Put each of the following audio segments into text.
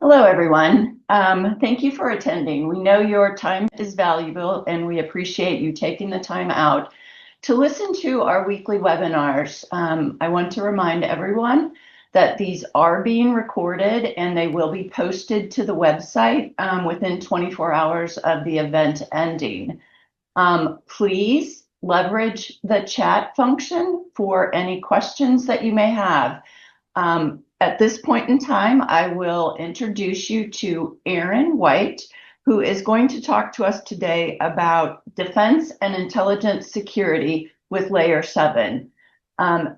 Hello, everyone. Thank you for attending. We know your time is valuable, and we appreciate you taking the time out to listen to our weekly webinars. I want to remind everyone that these are being recorded and they will be posted to the website within 24 hours of the event ending. Please leverage the chat function for any questions that you may have. At this point in time, I will introduce you to Aaron White, who is going to talk to us today about defense and intelligence security with Layer 7.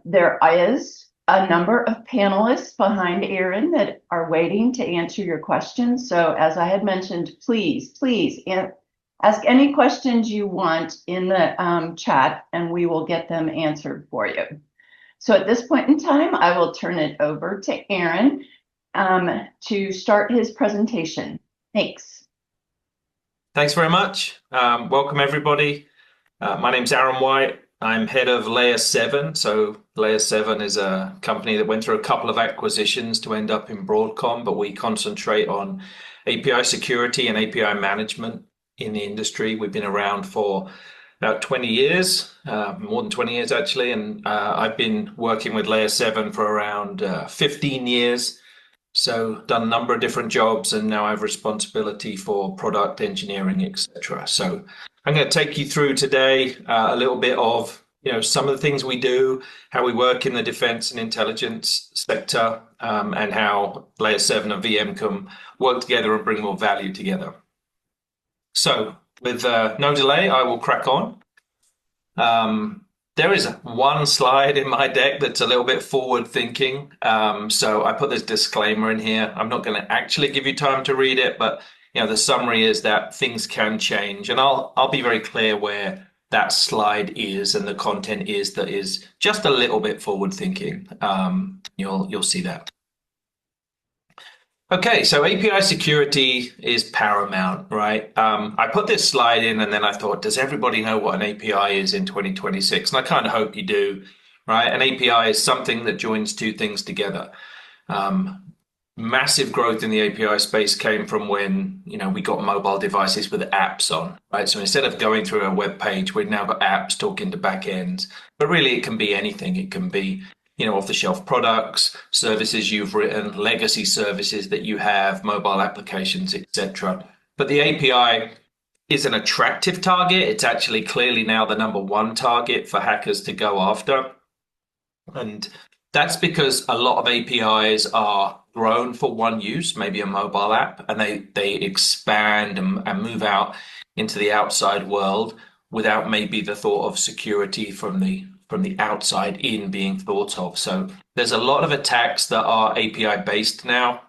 There is a number of panelists behind Aaron that are waiting to answer your questions. So as I had mentioned, please ask any questions you want in the chat and we will get them answered for you. So at this point in time, I will turn it over to Aaron to start his presentation. Thanks. Thanks very much. Welcome, everybody. My name's Aaron White. I'm head of Layer 7. So Layer 7 is a company that went through a couple of acquisitions to end up in Broadcom, but we concentrate on API security and API management in the industry. We've been around for about 20 years, more than 20 years actually, and I've been working with Layer 7 for around 15 years. So done a number of different jobs, and now I have responsibility for product engineering, etc. So I'm going to take you through today a little bit of some of the things we do, how we work in the defense and intelligence sector, and how Layer 7 and VM can work together and bring more value together. So with no delay, I will crack on. There is one slide in my deck that's a little bit forward thinking. So I put this disclaimer in here. I'm not going to actually give you time to read it, but the summary is that things can change. And I'll be very clear where that slide is and the content is that is just a little bit forward thinking. You'll see that. Okay, so API security is paramount, right? I put this slide in and then I thought, does everybody know what an API is in 2026? And I kind of hope you do, right? An API is something that joins two things together. Massive growth in the API space came from when, we got mobile devices with apps on, right? So instead of going through a web page, we've now got apps talking to backends, but really it can be anything. It can be off-the-shelf products, services you've written, legacy services that you have, mobile applications, etc. But the API is an attractive target. It's actually clearly now the number one target for hackers to go after. And that's because a lot of APIs are grown for one use, maybe a mobile app, and they expand and move out into the outside world without maybe the thought of security from the outside in being thought of. So there's a lot of attacks that are API based now.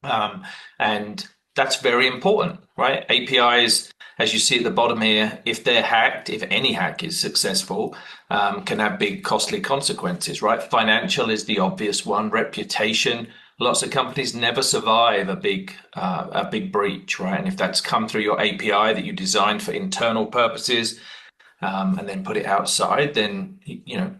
And that's very important, right? APIs, as you see at the bottom here, if they're hacked, if any hack is successful, can have big costly consequences, right? Financial is the obvious one. Reputation. Lots of companies never survive a big breach, right? And if that's come through your API that you designed for internal purposes, and then put it outside, then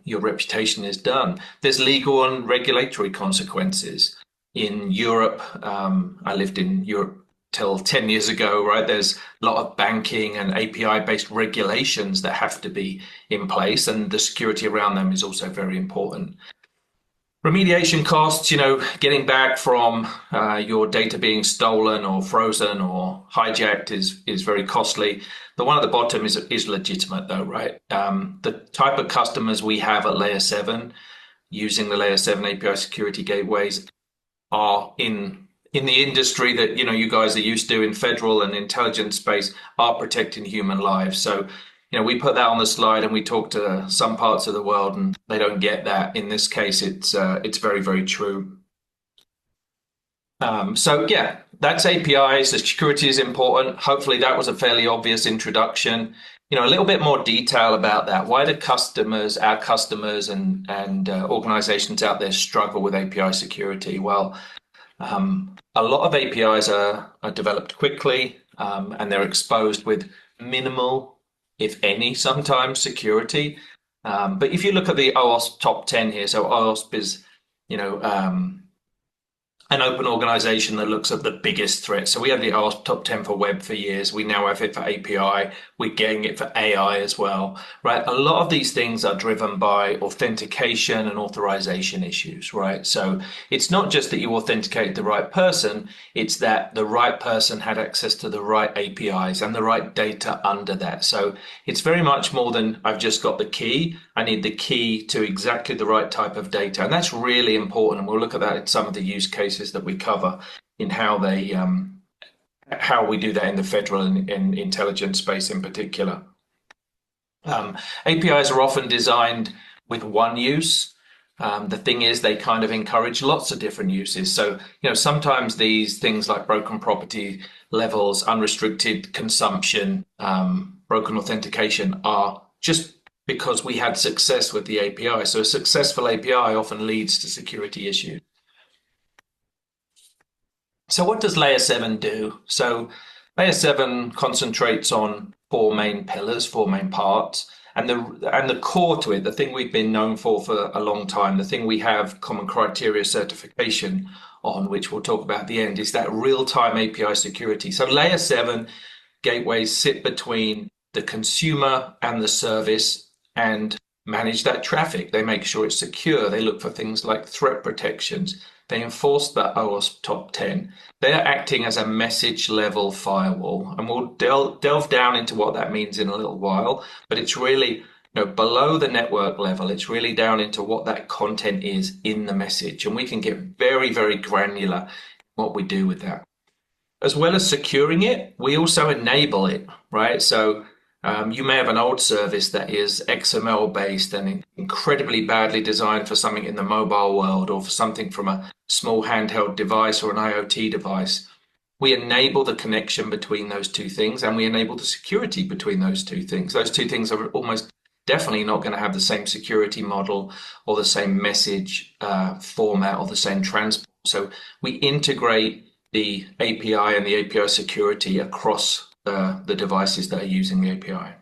your reputation is done. There's legal and regulatory consequences. In Europe, I lived in Europe till 10 years ago, right? There's a lot of banking and API-based regulations that have to be in place, and the security around them is also very important. Remediation costs, getting back from your data being stolen or frozen or hijacked is very costly. The one at the bottom is legitimate though, right? The type of customers we have at Layer 7 using the Layer 7 API security gateways are in the industry that you guys are used to in federal and intelligence space, are protecting human lives. So we put that on the slide and we talk to some parts of the world and they don't get that. In this case, it's very, very true. So yeah, that's APIs. The security is important. Hopefully that was a fairly obvious introduction. A little bit more detail about that. Why do our customers and organizations out there struggle with API security? Well, a lot of APIs are developed quickly and they're exposed with minimal, if any, sometimes security. But if you look at the OWASP top 10 here, so OWASP is, an open organization that looks at the biggest threats. So we had the top 10 for web for years. We now have it for API. We're getting it for AI as well, right? A lot of these things are driven by authentication and authorization issues, right? So it's not just that you authenticate the right person, it's that the right person had access to the right APIs and the right data under that. So it's very much more than I've just got the key. I need the key to exactly the right type of data. And that's really important. And we'll look at that in some of the use cases that we cover in how we do that in the federal and intelligence space in particular. APIs are often designed with one use. The thing is, they kind of encourage lots of different uses. So, sometimes these things like broken property levels, unrestricted consumption, broken authentication are just because we had success with the API. So a successful API often leads to security issues. So what does Layer 7 do? So Layer 7 concentrates on four main pillars, four main parts, and the core to it, the thing we've been known for a long time, the thing we have common criteria certification on, which we'll talk about at the end, is that real-time API security. So Layer 7 gateways sit between the consumer and the service and manage that traffic. They make sure it's secure. They look for things like threat protections. They enforce the OWASP top 10. They're acting as a message level firewall. And we'll delve down into what that means in a little while. But it's really below the network level. It's really down into what that content is in the message. And we can get very, very granular in what we do with that. As well as securing it, we also enable it, right? So you may have an old service that is XML based and incredibly badly designed for something in the mobile world or for something from a small handheld device or an IoT device. We enable the connection between those two things, and we enable the security between those two things. Those two things are almost definitely not going to have the same security model or the same message format or the same transport. So we integrate the API and the API security across the devices that are using the API. I'm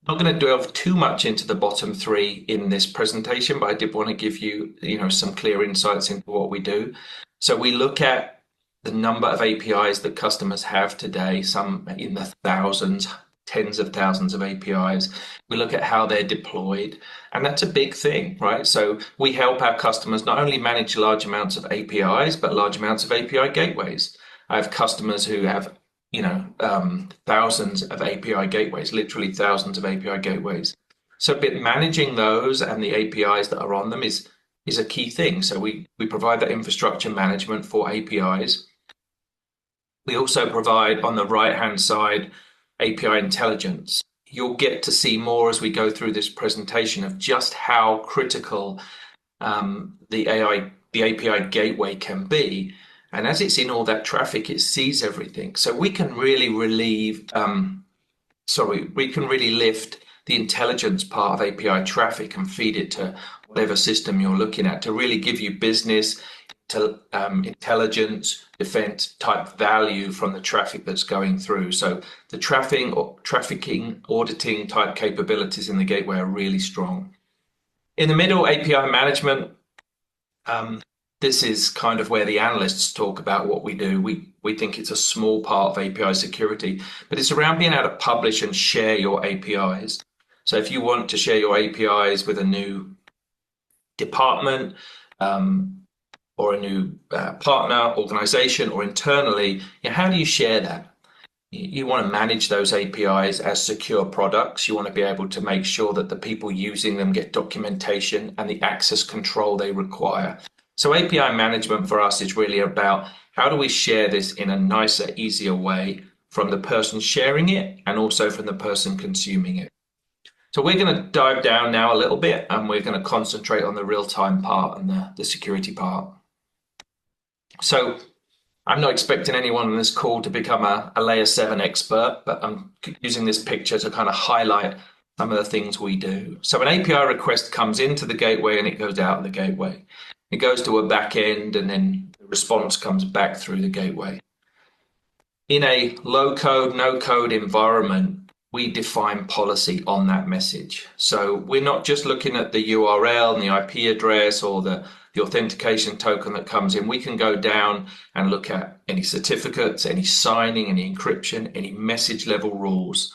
not going to delve too much into the bottom three in this presentation, but I did want to give you, some clear insights into what we do. So we look at the number of APIs that customers have today, some in the thousands, tens of thousands of APIs. We look at how they're deployed, and that's a big thing, right? So we help our customers not only manage large amounts of APIs, but large amounts of API gateways. I have customers who have thousands of API gateways, literally thousands of API gateways. So managing those and the APIs that are on them is a key thing. So we provide that infrastructure management for APIs. We also provide, on the right-hand side, API intelligence. You'll get to see more as we go through this presentation of just how critical the API gateway can be. And as it's in all that traffic, it sees everything. So we can really lift the intelligence part of API traffic and feed it to whatever system you're looking at to really give you business intelligence, defense type value from the traffic that's going through. So the trafficking, auditing type capabilities in the gateway are really strong. In the middle, API management. This is kind of where the analysts talk about what we do. We think it's a small part of API security, but it's around being able to publish and share your APIs. So if you want to share your APIs with a new department or a new partner, organization, or internally, how do you share that? You want to manage those APIs as secure products. You want to be able to make sure that the people using them get documentation and the access control they require. So API management for us is really about how do we share this in a nicer, easier way from the person sharing it and also from the person consuming it. So we're going to dive down now a little bit, and we're going to concentrate on the real-time part and the security part. So I'm not expecting anyone on this call to become a Layer 7 expert, but I'm using this picture to kind of highlight some of the things we do. So an API request comes into the gateway and it goes out of the gateway. It goes to a back end, and then the response comes back through the gateway. In a low-code, no-code environment, we define policy on that message. So we're not just looking at the URL and the IP address or the authentication token that comes in. We can go down and look at any certificates, any signing, any encryption, any message level rules.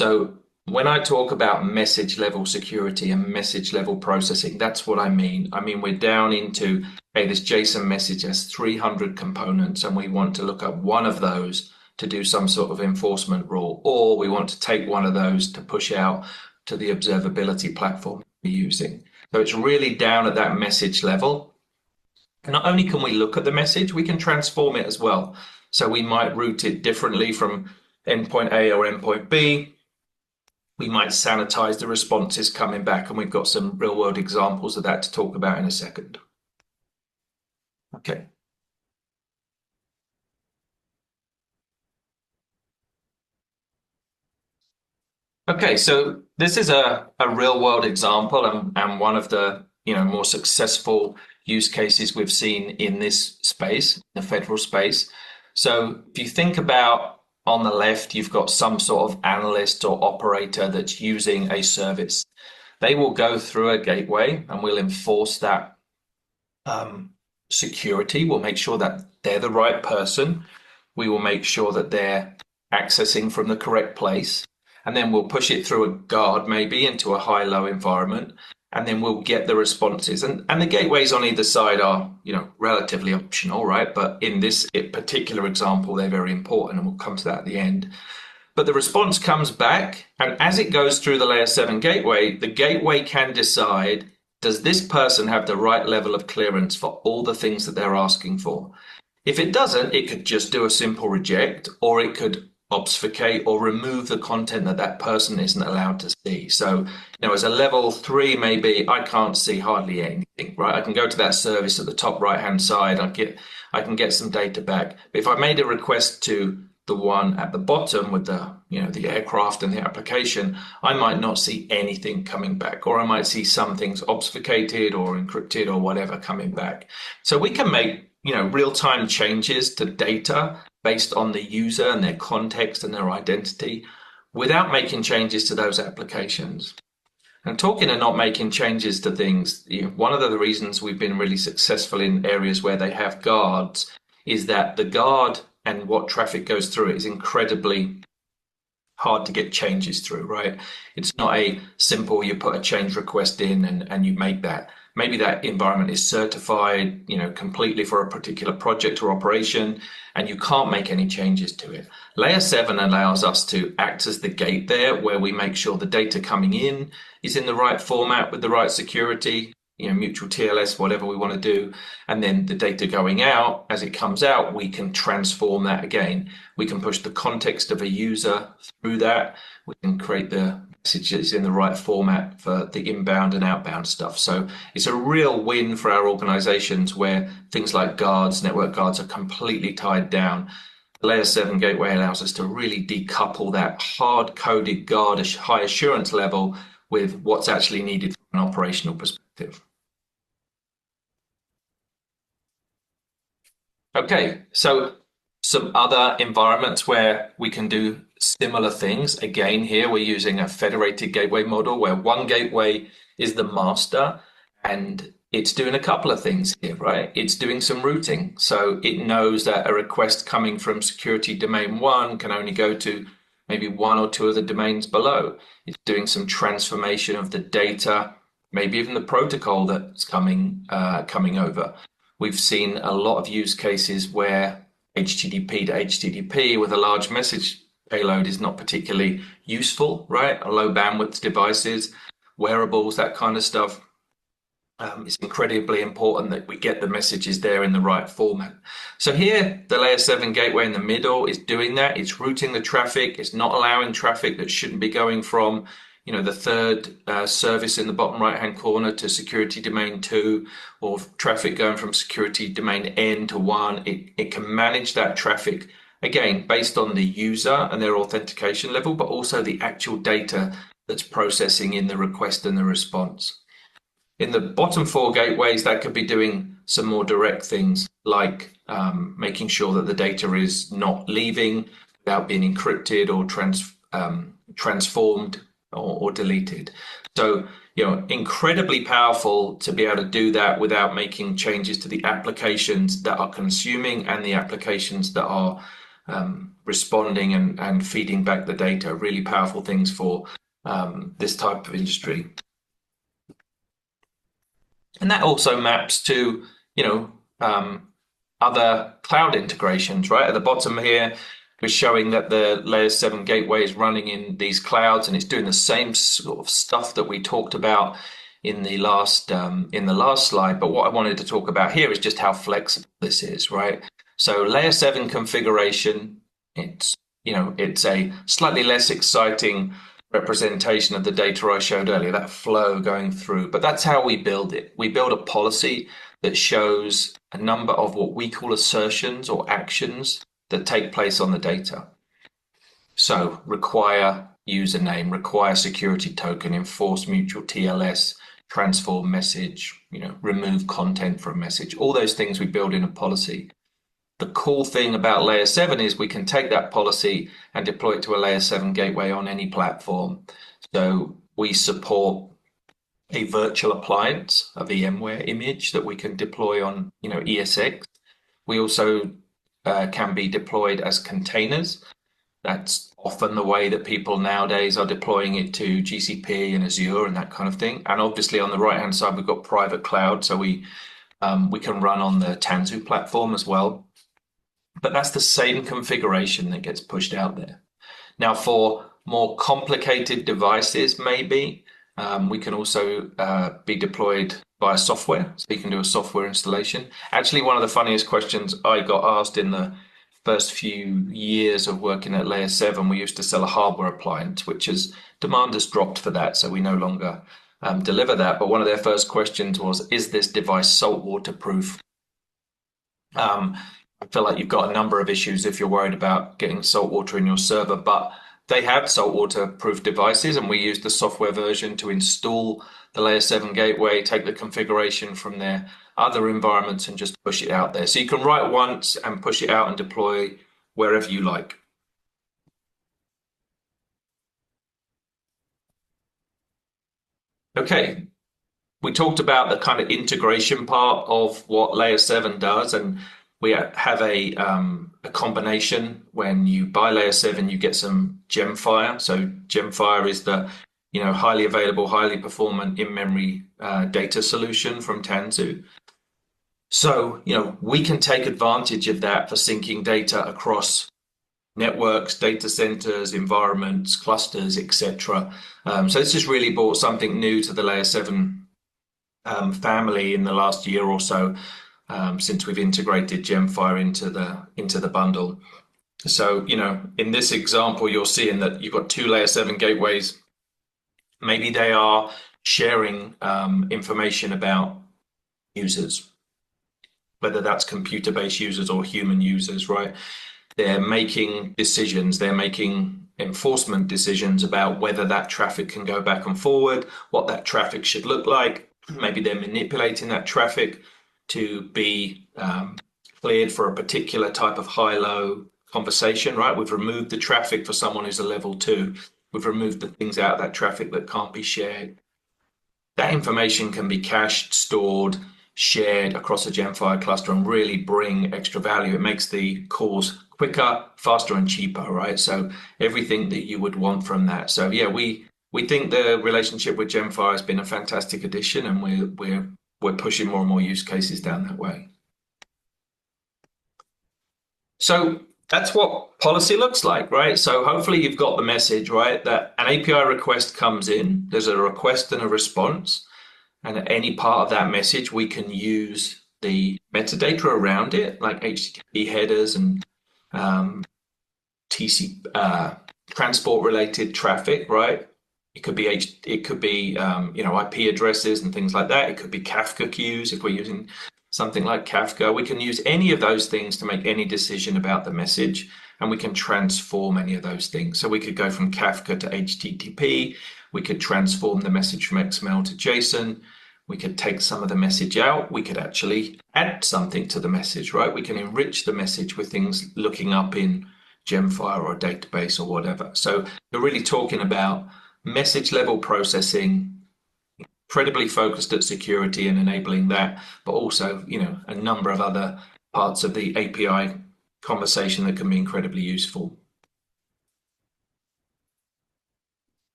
So when I talk about message level security and message level processing, that's what I mean. I mean, we're down into, hey, this JSON message has 300 components and we want to look at one of those to do some sort of enforcement rule, or we want to take one of those to push out to the observability platform we're using. So it's really down at that message level. And not only can we look at the message, we can transform it as well. So we might route it differently from endpoint A or endpoint B. We might sanitize the responses coming back, and we've got some real world examples of that to talk about in a second. Okay. Okay, so this is a real world example and one of the more successful use cases we've seen in this space, the federal space. So if you think about on the left, you've got some sort of analyst or operator that's using a service. They will go through a gateway and we'll enforce that security. We'll make sure that they're the right person. We will make sure that they're accessing from the correct place. And then we'll push it through a guard, maybe into a high-low environment, and then we'll get the responses. And the gateways on either side are, relatively optional, right? But in this particular example, they're very important, and we'll come to that at the end. But the response comes back, and as it goes through the layer 7 gateway, the gateway can decide, does this person have the right level of clearance for all the things that they're asking for? If it doesn't, it could just do a simple reject, or it could obfuscate or remove the content that person isn't allowed to see. So, as a level 3, maybe I can't see hardly anything, right? I can go to that service at the top right-hand side. I can get some data back. But if I made a request to the one at the bottom with the aircraft and the application, I might not see anything coming back, or I might see some things obfuscated or encrypted or whatever coming back. So we can make, real-time changes to data based on the user and their context and their identity without making changes to those applications. And talking and not making changes to things, one of the reasons we've been really successful in areas where they have guards is that the guard and what traffic goes through it is incredibly hard to get changes through, right? It's not a simple, you put a change request in and you make that. Maybe that environment is certified, completely for a particular project or operation, and you can't make any changes to it. Layer 7 allows us to act as the gate there, where we make sure the data coming in is in the right format with the right security, mutual TLS, whatever we want to do. And then the data going out, as it comes out, we can transform that again. We can push the context of a user through that. We can create the messages in the right format for the inbound and outbound stuff. So it's a real win for our organizations where things like guards, network guards are completely tied down. The Layer 7 gateway allows us to really decouple that hard-coded guard high assurance level with what's actually needed from an operational perspective. Okay, so some other environments where we can do similar things. Again, here we're using a federated gateway model where one gateway is the master and it's doing a couple of things here, right? It's doing some routing. So it knows that a request coming from security domain 1 can only go to maybe 1 or 2 of the domains below. It's doing some transformation of the data, maybe even the protocol that's coming over. We've seen a lot of use cases where HTTP to HTTP with a large message payload is not particularly useful, right? Low bandwidth devices, wearables, that kind of stuff. It's incredibly important that we get the messages there in the right format. So here, the Layer 7 gateway in the middle is doing that. It's routing the traffic. It's not allowing traffic that shouldn't be going from the third service in the bottom right-hand corner to security domain 2, or traffic going from security domain N to 1. It can manage that traffic, again, based on the user and their authentication level, but also the actual data that's processing in the request and the response. In the bottom 4 gateways, that could be doing some more direct things like making sure that the data is not leaving without being encrypted or transformed or deleted. So, incredibly powerful to be able to do that without making changes to the applications that are consuming and the applications that are responding and feeding back the data. Really powerful things for this type of industry. And that also maps to, other cloud integrations, right? At the bottom here, we're showing that the layer 7 gateway is running in these clouds, and it's doing the same sort of stuff that we talked about in the last slide. But what I wanted to talk about here is just how flexible this is, right? So layer 7 configuration, it's a slightly less exciting representation of the data I showed earlier, that flow going through. But that's how we build it. We build a policy that shows a number of what we call assertions or actions that take place on the data. So require username, require security token, enforce mutual TLS, transform message, remove content from message. All those things we build in a policy. The cool thing about layer 7 is we can take that policy and deploy it to a layer 7 gateway on any platform. So we support a virtual appliance, a VMware image that we can deploy on, ESX. We also can be deployed as containers. That's often the way that people nowadays are deploying it to GCP and Azure and that kind of thing. And obviously on the right-hand side, we've got private cloud, so we can run on the Tanzu platform as well. But that's the same configuration that gets pushed out there. Now, for more complicated devices, maybe, we can also be deployed via software, so you can do a software installation. Actually, one of the funniest questions I got asked in the first few years of working at layer 7, we used to sell a hardware appliance, which demand has dropped for that, so we no longer deliver that. But one of their first questions was, is this device saltwater proof? I feel like you've got a number of issues if you're worried about getting saltwater in your server, but they have saltwater proof devices, and we use the software version to install the layer 7 gateway, take the configuration from their other environments and just push it out there. So you can write once and push it out and deploy wherever you like. Okay, we talked about the kind of integration part of what layer 7 does, and we have a combination. When you buy layer 7, you get some Gemfire. So Gemfire is the highly available, highly performant in-memory data solution from Tanzu. So we can take advantage of that for syncing data across networks, data centers, environments, clusters, etc. So this has really brought something new to the layer 7 family in the last year or so. Since we've integrated Gemfire into the bundle. So, in this example, you're seeing that you've got 2 layer 7 gateways. Maybe they are sharing information about users, whether that's computer-based users or human users, right? They're making decisions, they're making enforcement decisions about whether that traffic can go back and forward, what that traffic should look like. Maybe they're manipulating that traffic to be cleared for a particular type of high-low conversation, right? We've removed the traffic for someone who's a level 2. We've removed the things out of that traffic that can't be shared. That information can be cached, stored, shared across a Gemfire cluster and really bring extra value. It makes the calls quicker, faster, and cheaper, right? So everything that you would want from that. So yeah, we think the relationship with Gemfire has been a fantastic addition, and we're pushing more and more use cases down that way. So that's what policy looks like, right? So hopefully you've got the message, right? That an API request comes in, there's a request and a response, and at any part of that message, we can use the metadata around it, like HTTP headers and transport-related traffic, right? It could be IP addresses and things like that. It could be Kafka queues if we're using something like Kafka. We can use any of those things to make any decision about the message, and we can transform any of those things. So we could go from Kafka to HTTP. We could transform the message from XML to JSON. We could take some of the message out. We could actually add something to the message, right? We can enrich the message with things looking up in Gemfire or a database or whatever. So you're really talking about message level processing, incredibly focused at security and enabling that, but also, a number of other parts of the API conversation that can be incredibly useful.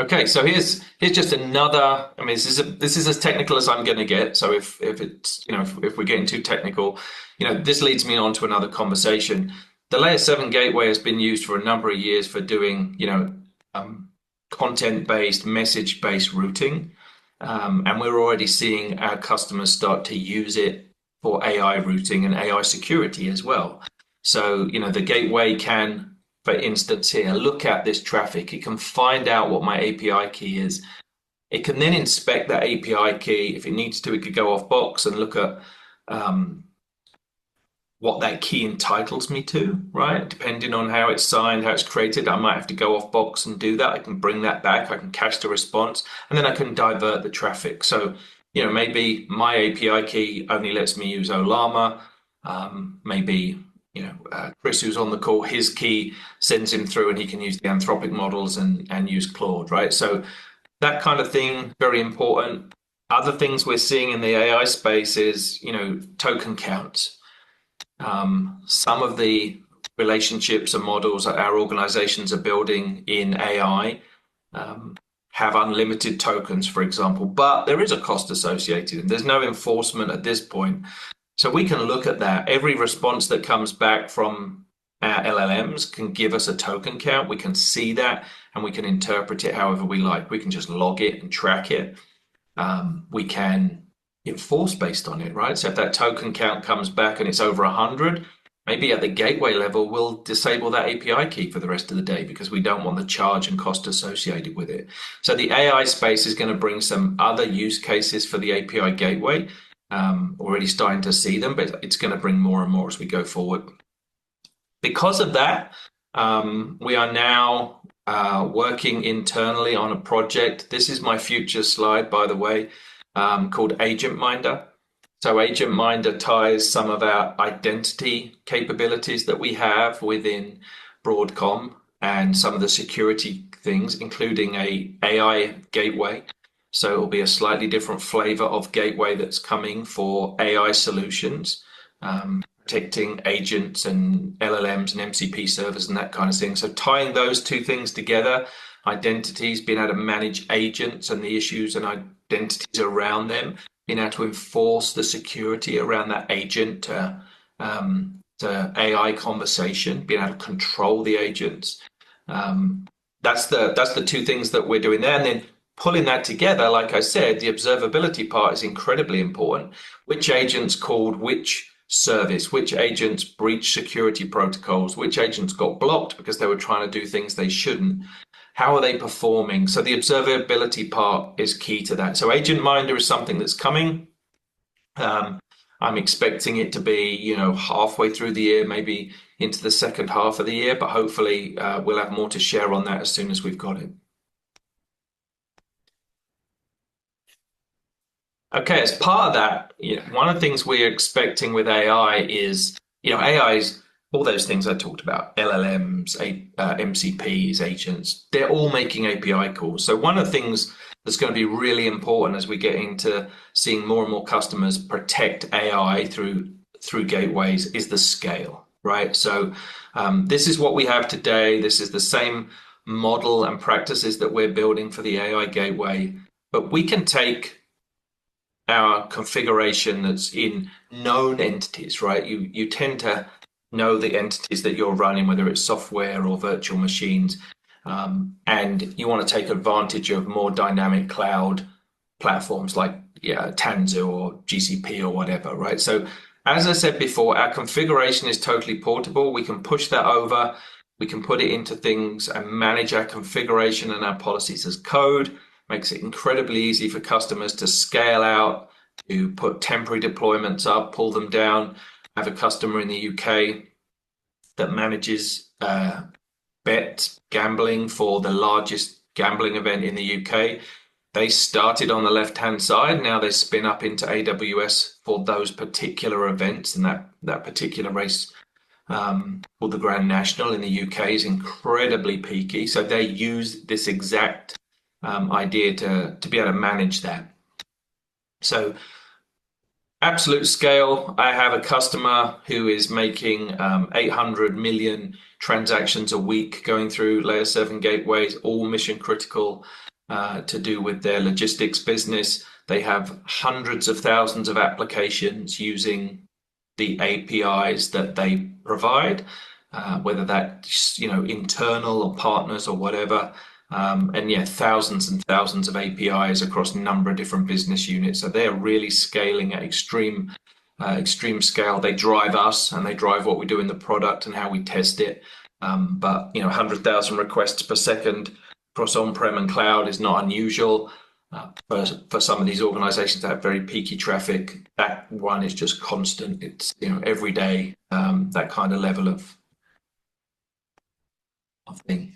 Okay, so here's just another. I mean, this is as technical as I'm going to get. So if it's if we're getting too technical, this leads me on to another conversation. The layer 7 gateway has been used for a number of years for doing content-based, message-based routing, and we're already seeing our customers start to use it for AI routing and AI security as well. So the gateway can, for instance, here, look at this traffic. It can find out what my API key is. It can then inspect that API key. If it needs to, it could go off box and look at what that key entitles me to, right? Depending on how it's signed, how it's created, I might have to go off box and do that. I can bring that back. I can cache the response, and then I can divert the traffic. So, maybe my API key only lets me use Olama. Maybe Chris, who's on the call, his key sends him through and he can use the Anthropic models and use Claude, right? So that kind of thing, very important. Other things we're seeing in the AI space is, token counts. Some of the relationships and models that our organizations are building in AI have unlimited tokens, for example, but there is a cost associated and there's no enforcement at this point. So we can look at that. Every response that comes back from our LLMs can give us a token count. We can see that and we can interpret it however we like. We can just log it and track it. We can enforce based on it, right? So if that token count comes back and it's over 100, maybe at the gateway level, we'll disable that API key for the rest of the day because we don't want the charge and cost associated with it. So the AI space is going to bring some other use cases for the API gateway. Already starting to see them, but it's going to bring more and more as we go forward. Because of that, we are now working internally on a project. This is my future slide, by the way, called Agent Minder. So Agent Minder ties some of our identity capabilities that we have within Broadcom and some of the security things, including a AI gateway. So it'll be a slightly different flavor of gateway that's coming for AI solutions, protecting agents and LLMs and MCP servers and that kind of thing. So tying those two things together, identities, being able to manage agents and the issues and identities around them, being able to enforce the security around that agent to AI conversation, being able to control the agents. That's the two things that we're doing there. And then pulling that together, like I said, the observability part is incredibly important. Which agents called which service, which agents breached security protocols, which agents got blocked because they were trying to do things they shouldn't. How are they performing? So the observability part is key to that. So Agent Minder is something that's coming. I'm expecting it to be, halfway through the year, maybe into the second half of the year, but hopefully we'll have more to share on that as soon as we've got it. Okay, as part of that, one of the things we're expecting with AI is, AI is all those things I talked about, LLMs, MCPs, agents, they're all making API calls. So one of the things that's going to be really important as we get into seeing more and more customers protect AI through gateways is the scale, right? So this is what we have today. This is the same model and practices that we're building for the AI gateway, but we can take our configuration that's in known entities, right? You tend to know the entities that you're running, whether it's software or virtual machines, and you want to take advantage of more dynamic cloud platforms like Tanzu or GCP or whatever, right? So as I said before, our configuration is totally portable. We can push that over. We can put it into things and manage our configuration and our policies as code. Makes it incredibly easy for customers to scale out, to put temporary deployments up, pull them down. I have a customer in the UK that manages bet gambling for the largest gambling event in the UK. They started on the left-hand side. Now they spin up into AWS for those particular events and that particular race called the Grand National in the UK is incredibly peaky. So they use this exact idea to be able to manage that. So absolute scale, I have a customer who is making 800 million transactions a week going through layer 7 gateways, all mission critical to do with their logistics business. They have hundreds of thousands of applications using the APIs that they provide, whether that's internal or partners or whatever. And yeah, thousands and thousands of APIs across a number of different business units. So they're really scaling at extreme scale. They drive us and they drive what we do in the product and how we test it. But 100,000 requests per second across on-prem and cloud is not unusual. For some of these organizations that have very peaky traffic, that one is just constant. It's every day, that kind of level of thing.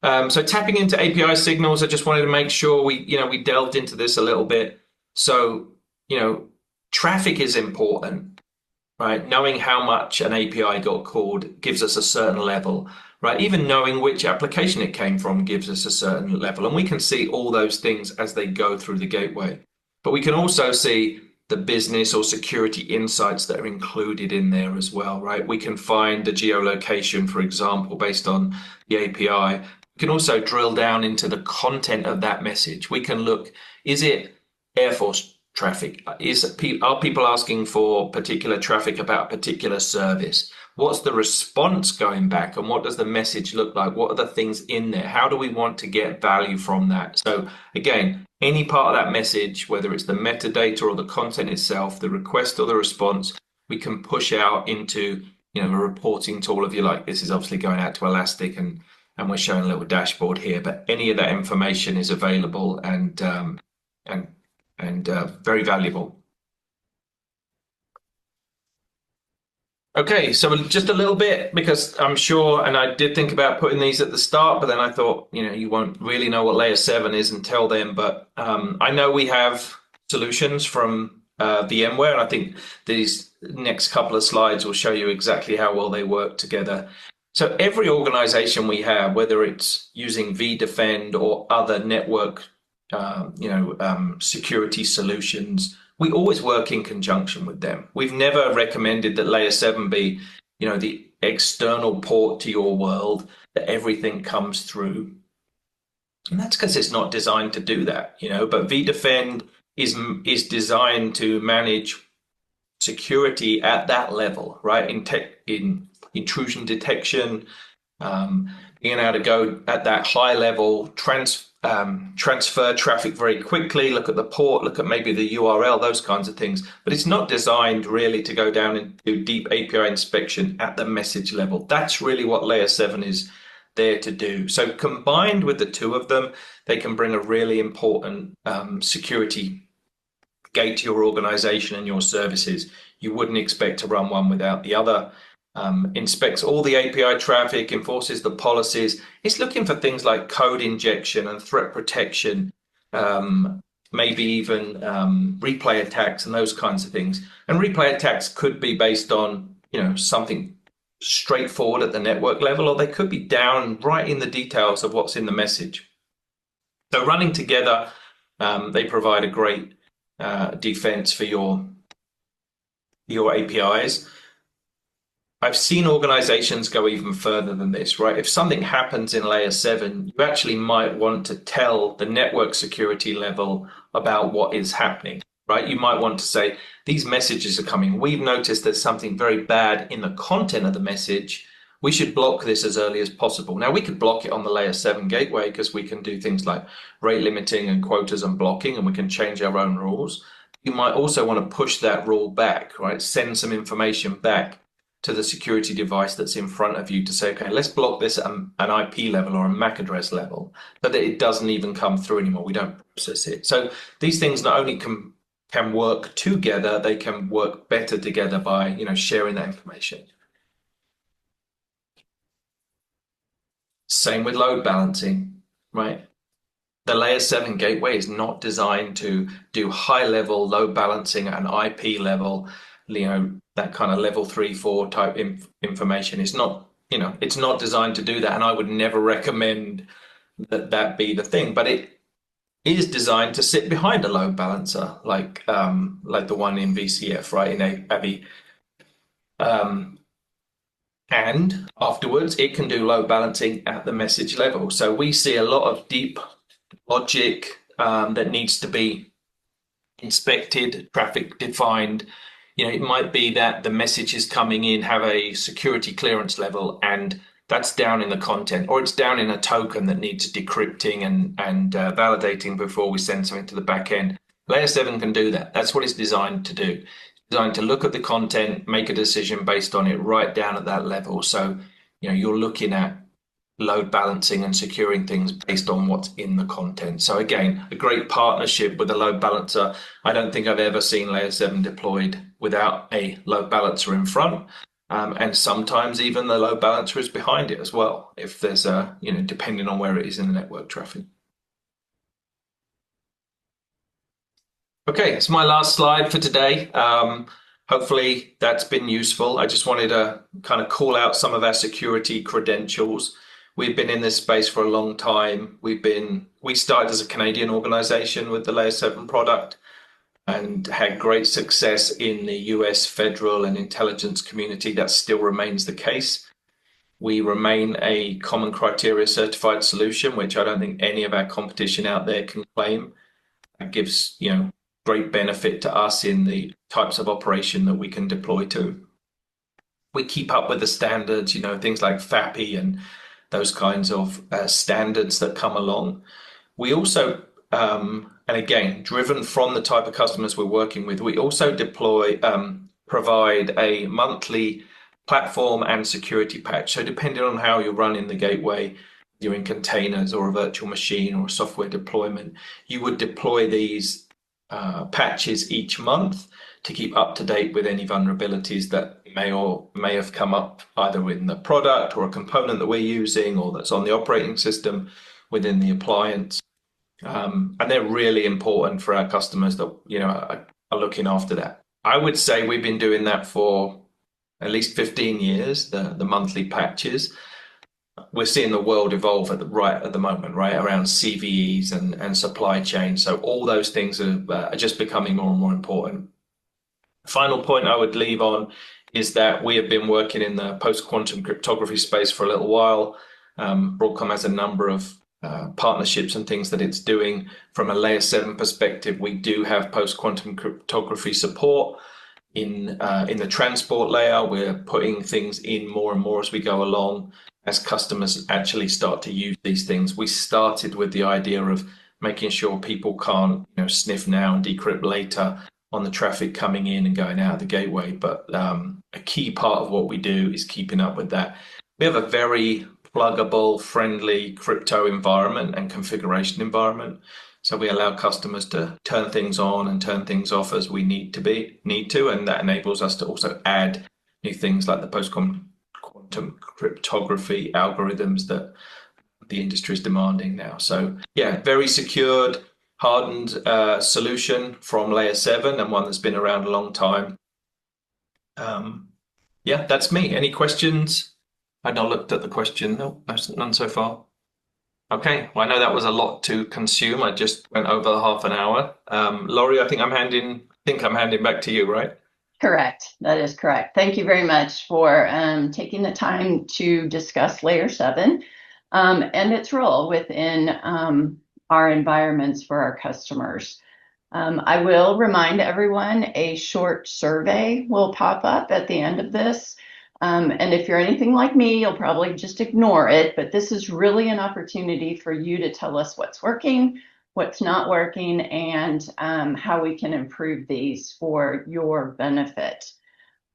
So tapping into API signals, I just wanted to make sure we delved into this a little bit. So, traffic is important, right? Knowing how much an API got called gives us a certain level, right? Even knowing which application it came from gives us a certain level. And we can see all those things as they go through the gateway. But we can also see the business or security insights that are included in there as well, right? We can find the geolocation, for example, based on the API. We can also drill down into the content of that message. We can look, is it Air Force traffic? Are people asking for particular traffic about a particular service? What's the response going back and what does the message look like? What are the things in there? How do we want to get value from that? So again, any part of that message, whether it's the metadata or the content itself, the request or the response, we can push out into a reporting tool if you like. This is obviously going out to Elastic and we're showing a little dashboard here, but any of that information is available and very valuable. Okay, so just a little bit, because I'm sure, and I did think about putting these at the start, but then I thought, you won't really know what layer 7 is until then. But I know we have solutions from VMware, and I think these next couple of slides will show you exactly how well they work together. So every organization we have, whether it's using vDefend or other network, security solutions, we always work in conjunction with them. We've never recommended that layer 7 be, the external port to your world that everything comes through. And that's because it's not designed to do that, but vDefend is designed to manage security at that level, right? In intrusion detection, being able to go at that high level, transfer traffic very quickly, look at the port, look at maybe the URL, those kinds of things. But it's not designed really to go down and do deep API inspection at the message level. That's really what layer 7 is there to do. So combined with the two of them, they can bring a really important security gate to your organization and your services. You wouldn't expect to run one without the other. Inspects all the API traffic, enforces the policies. It's looking for things like code injection and threat protection, maybe even replay attacks and those kinds of things. And replay attacks could be based on, something straightforward at the network level, or they could be down right in the details of what's in the message. So running together, they provide a great defense for your APIs. I've seen organizations go even further than this, right? If something happens in layer 7, you actually might want to tell the network security level about what is happening, right? You might want to say, these messages are coming. We've noticed there's something very bad in the content of the message. We should block this as early as possible. Now, we could block it on the layer 7 gateway because we can do things like rate limiting and quotas and blocking, and we can change our own rules. You might also want to push that rule back, right? Send some information back to the security device that's in front of you to say, okay, let's block this at an IP level or a MAC address level, but that it doesn't even come through anymore. We don't process it. So these things not only can work together, they can work better together by sharing that information. Same with load balancing, right? The layer 7 gateway is not designed to do high level load balancing at an IP level. that kind of level 3, 4 type information. It's not, it's not designed to do that. And I would never recommend that be the thing, but it is designed to sit behind a load balancer, like the one in VCF, right, in AVI. And afterwards, it can do load balancing at the message level. So we see a lot of deep logic that needs to be inspected, traffic defined. It might be that the messages coming in have a security clearance level, and that's down in the content, or it's down in a token that needs decrypting and validating before we send something to the back end. Layer 7 can do that. That's what it's designed to do. It's designed to look at the content, make a decision based on it right down at that level. So, you're looking at load balancing and securing things based on what's in the content. So again, a great partnership with a load balancer. I don't think I've ever seen Layer 7 deployed without a load balancer in front. And sometimes even the load balancer is behind it as well, if there's depending on where it is in the network traffic. Okay, it's my last slide for today. Hopefully that's been useful. I just wanted to kind of call out some of our security credentials. We've been in this space for a long time. We started as a Canadian organization with the Layer 7 product and had great success in the US federal and intelligence community. That still remains the case. We remain a common criteria certified solution, which I don't think any of our competition out there can claim. That gives, great benefit to us in the types of operation that we can deploy to. We keep up with the standards, things like FAPI and those kinds of standards that come along. We also, and again, driven from the type of customers we're working with, we also provide a monthly platform and security patch. So depending on how you're running the gateway, you're in containers or a virtual machine or a software deployment, you would deploy these patches each month to keep up to date with any vulnerabilities that may have come up either in the product or a component that we're using or that's on the operating system within the appliance. And they're really important for our customers that are looking after that. I would say we've been doing that for at least 15 years, the monthly patches. We're seeing the world evolve at the moment, right, around CVEs and supply chain. So all those things are just becoming more and more important. Final point I would leave on is that we have been working in the post-quantum cryptography space for a little while. Broadcom has a number of partnerships and things that it's doing. From a Layer 7 perspective, we do have post-quantum cryptography support. In the transport layer, we're putting things in more and more as we go along, as customers actually start to use these things. We started with the idea of making sure people can't sniff now and decrypt later on the traffic coming in and going out of the gateway. But a key part of what we do is keeping up with that. We have a very pluggable, friendly crypto environment and configuration environment. So we allow customers to turn things on and turn things off as we need to, and that enables us to also add new things like the post-quantum cryptography algorithms that the industry is demanding now. So yeah, very secured, hardened solution from Layer 7 and one that's been around a long time. Yeah, that's me. Any questions? I've not looked at the question. No, none so far. Okay, well, I know that was a lot to consume. I just went over half an hour. Laurie, I think I'm handing back to you, right? Correct. That is correct. Thank you very much for taking the time to discuss Layer 7 and its role within our environments for our customers. I will remind everyone a short survey will pop up at the end of this. And if you're anything like me, you'll probably just ignore it, but this is really an opportunity for you to tell us what's working, what's not working, and how we can improve these for your benefit.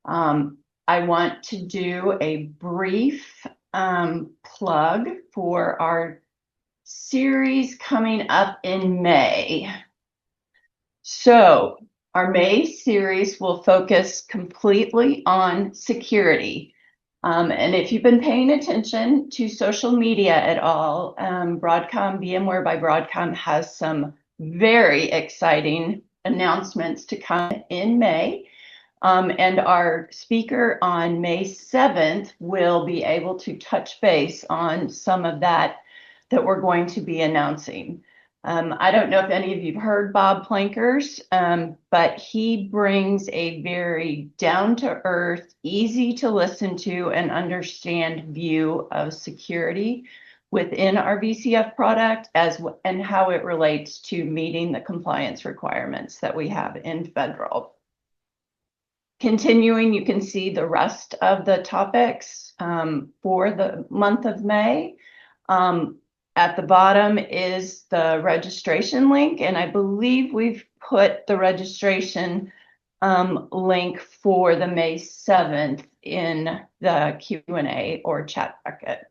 I want to do a brief plug for our series coming up in May. So our May series will focus completely on security. And if you've been paying attention to social media at all, Broadcom, VMware by Broadcom has some very exciting announcements to come in May. And our speaker on May 7th will be able to touch base on some of that we're going to be announcing. I don't know if any of you have heard Bob Plankers, but he brings a very down-to-earth, easy to listen to and understand view of security within our VCF product and how it relates to meeting the compliance requirements that we have in federal. Continuing, you can see the rest of the topics for the month of May. At the bottom is the registration link, and I believe we've put the registration link for the May 7th in the Q&A or chat bucket.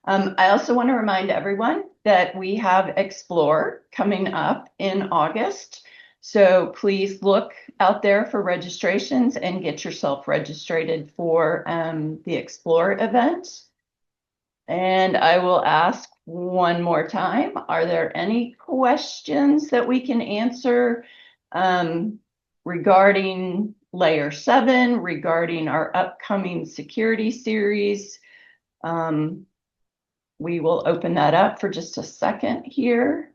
I also want to remind everyone that we have Explore coming up in August. So please look out there for registrations and get yourself registered for the Explore event. And I will ask one more time, are there any questions that we can answer regarding Layer 7, regarding our upcoming security series? We will open that up for just a second here.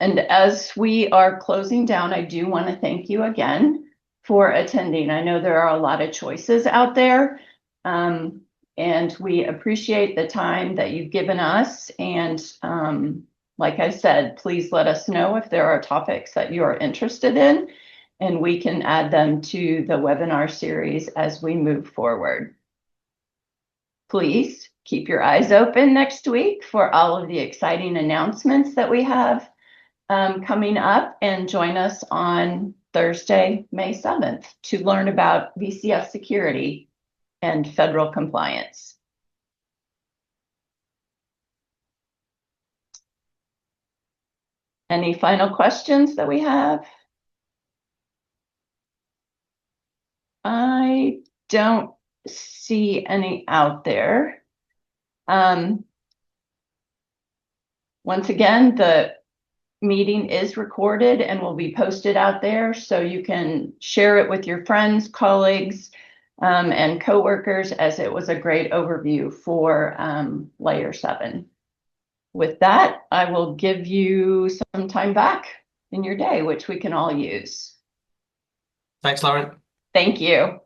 And as we are closing down, I do want to thank you again for attending. I know there are a lot of choices out there, and we appreciate the time that you've given us. And like I said, please let us know if there are topics that you are interested in, and we can add them to the webinar series as we move forward. Please keep your eyes open next week for all of the exciting announcements that we have coming up, and join us on Thursday, May 7th to learn about VCF security and federal compliance. Any final questions that we have? I don't see any out there. Once again, the meeting is recorded and will be posted out there, so you can share it with your friends, colleagues, and coworkers, as it was a great overview for Layer 7. With that, I will give you some time back in your day, which we can all use. Thanks, Lauren. Thank you.